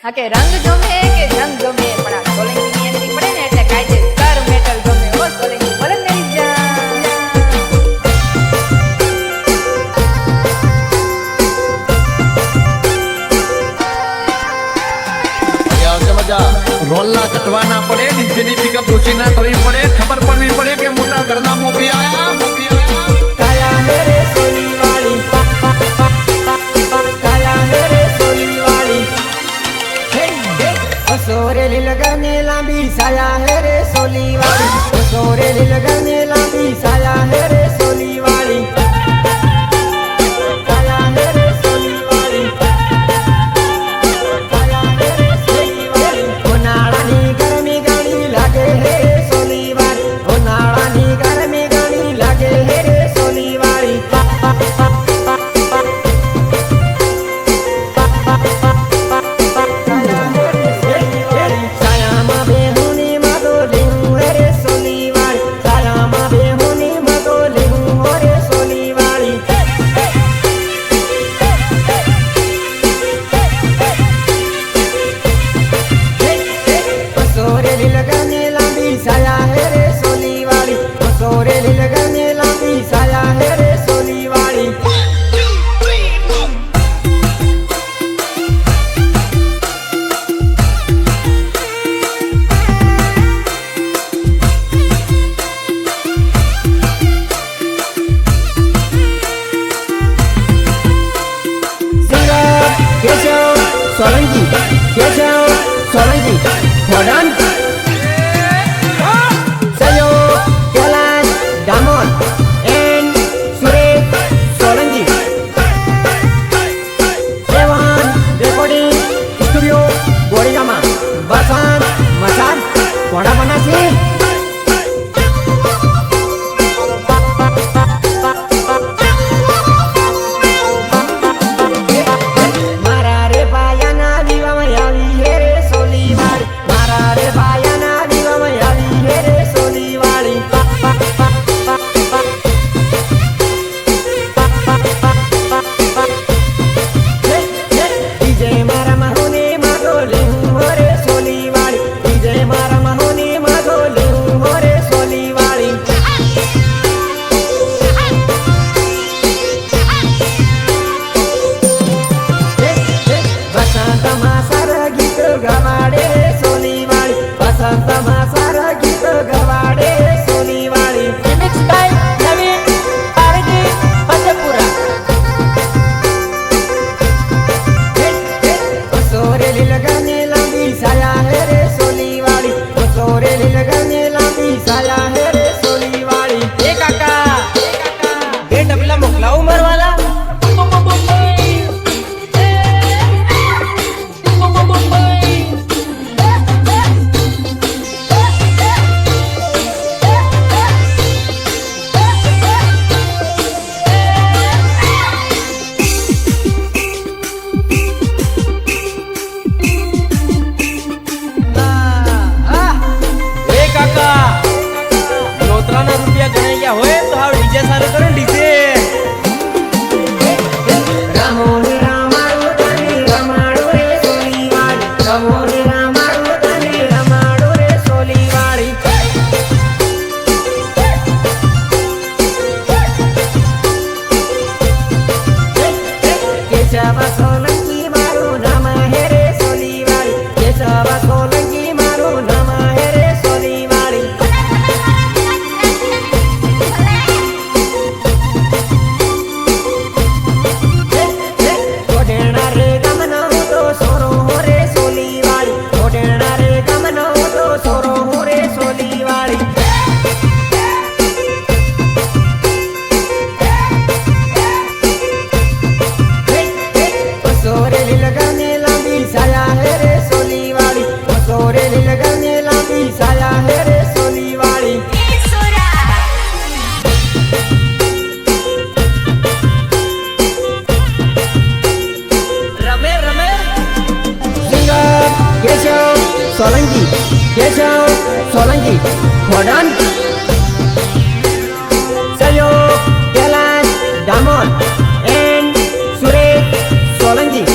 હા કે રંગ ગમે કે જંગ ગમે પણ આ સોલંકી એન્ટ્રી પડે ને એટલે કાયદેસર મેટલ ગમે ઓ સોલંકી બોલે મેરી જાન રોલના કટવાના પડે ડીજેની પિકઅપ ઓછી ના કરવી પડે ખબર પડવી પડે કે મોટા ઘરના મોપી આયા કાયા મેરે સોલી વાળી કાયા મેરે સોલી વાળી સોરે લીલગને લાંબી સાયા હે રે સોલી વાળી સોરે લીલગને લાંબી સાયા હે રે સોલી વાળી કાયા હે રે સોલી વાળી કાયા હે રે સોલી વાળી ઉનાળાની ગરમી ઘણી લાગે હે રે સોલી વાળી ઉનાળાની ગરમી ઘણી લાગે હે રે સોલી વાળી Solangi, Keshav, Solangi, Kodan, Sayo, Kailash, Damon, and Suresh, Solangi. Devan, Recording, Studio, Gorigama, Basan, Masar, Koda Banasi. Solangi, Keshav, Solangi, Kodan, Sayo, Kailash, Damon, and Suresh, Solangi.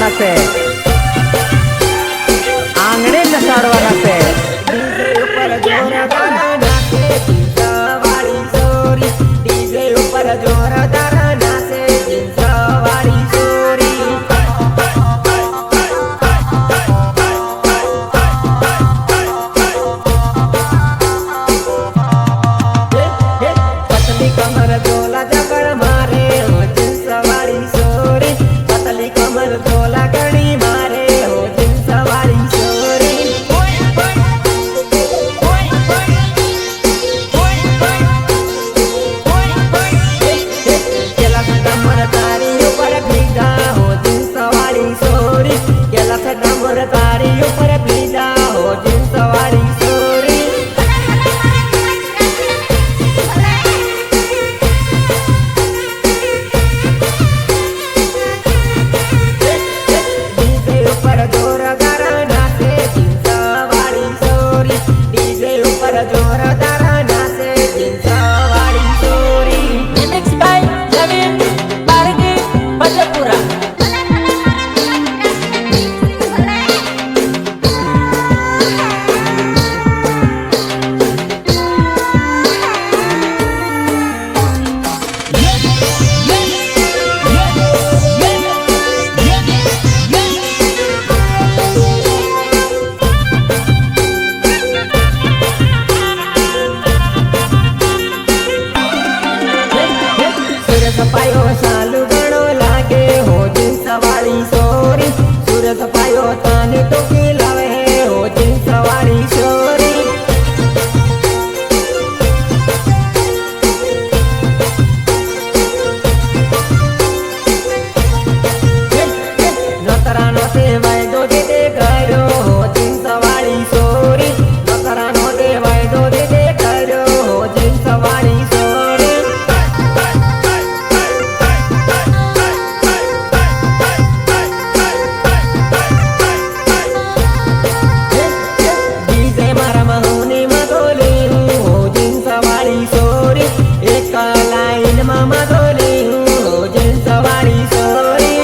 નસાડવાના છે, આંગણે નસાડવાના છે. ડીજે ઉપર જોરદાર નાચે જીન્સવાળી છોરી, ડીજે ઉપર જોરદાર નાચે જીન્સવાળી છોરી. પતલી કમર ઝોલા જબર મારે હો જીન્સવાળી છોરી, પતલી કમર ઝોલા ઘણી મારે હો જીન્સવાળી છોરી. કેલા કમર તારી ઉપર ભીગા હો જીન્સવાળી છોરી, કેલા કમર તારી ઉપર ભીગા હો જીન્સવાળી છોરી. ડીજે ઉપર જોરદાર નાચે જીન્સવાળી છોરી, ડીજે ઉપર જોરદાર નાચે જીન્સવાળી છોરી. Remix by Naveen Bargi Bajapura. Surat પાયો સાલુ ગણો લાગે હો જીન્સવાળી છોરી, સુરત પાયો તાને ટોકી લાવે હો જીન્સવાળી છોરી. નોતરાનો તે વાયદો દીધે કર્યો હો જીન્સવાળી છોરી, નોતરાનો તે વાયદો દીધે કર્યો હો જીન્સવાળી છોરી. ડીજે મારા મહોની મધોલી હો જીન્સવાળી છોરી, એક લાઈનમાં મધોલી હો જીન્સવાળી છોરી.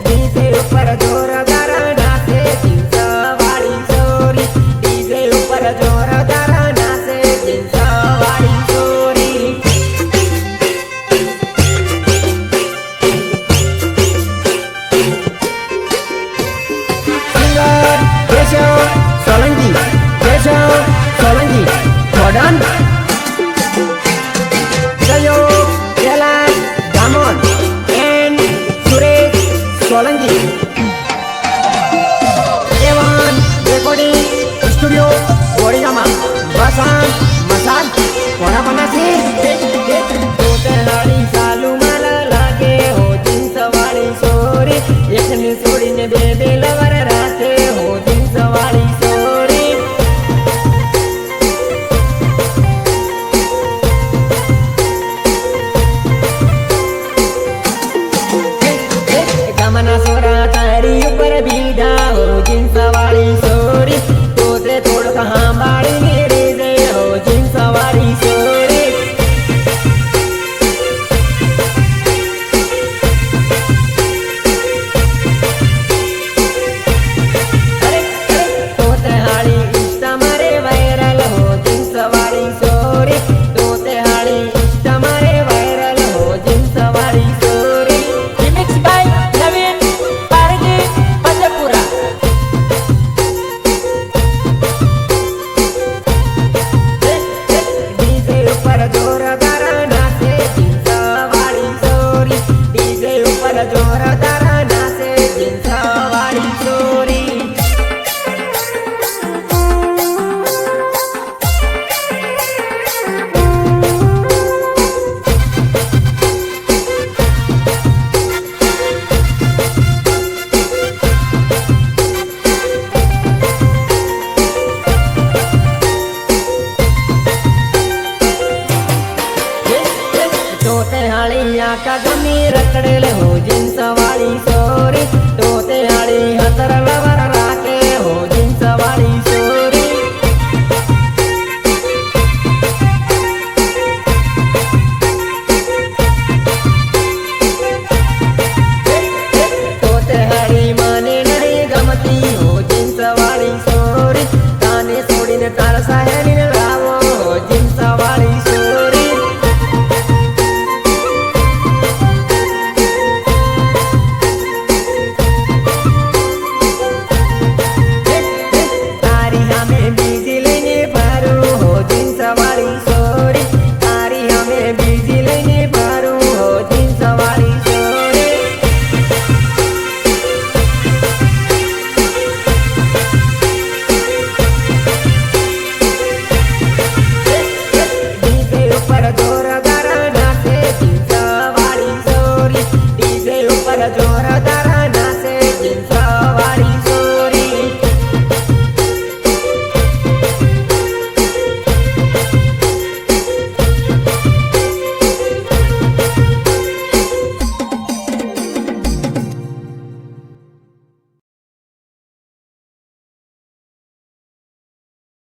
ડીજે ઉપર જોરદાર નાચે જીન્સવાળી છોરી, ડીજે ઉપર જોરદાર નાચે જીન્સવાળી છોરી. સિંગર કેશવ સોલંકી, કેશવ સોલંકી મોડન સહયોગ કેલાશ દામોદ એન્ડ સુરેશ સોલંકી. એવાન રેકોર્ડિંગ સ્ટુડિયો વડિયામાં વસંત મસાલ કોના બનાસી. તોતેલાળી સાલુ માલ લાગે હો જીન્સવાળી છોરી, એકને છોડીને બે બે લવર રાખે હો જીન્સવાળી છોરી. ગામના છોરા તારી ઉપર બીધા હો જીન્સવાળી છોરી, તો તે થોડુંક સાંભળીને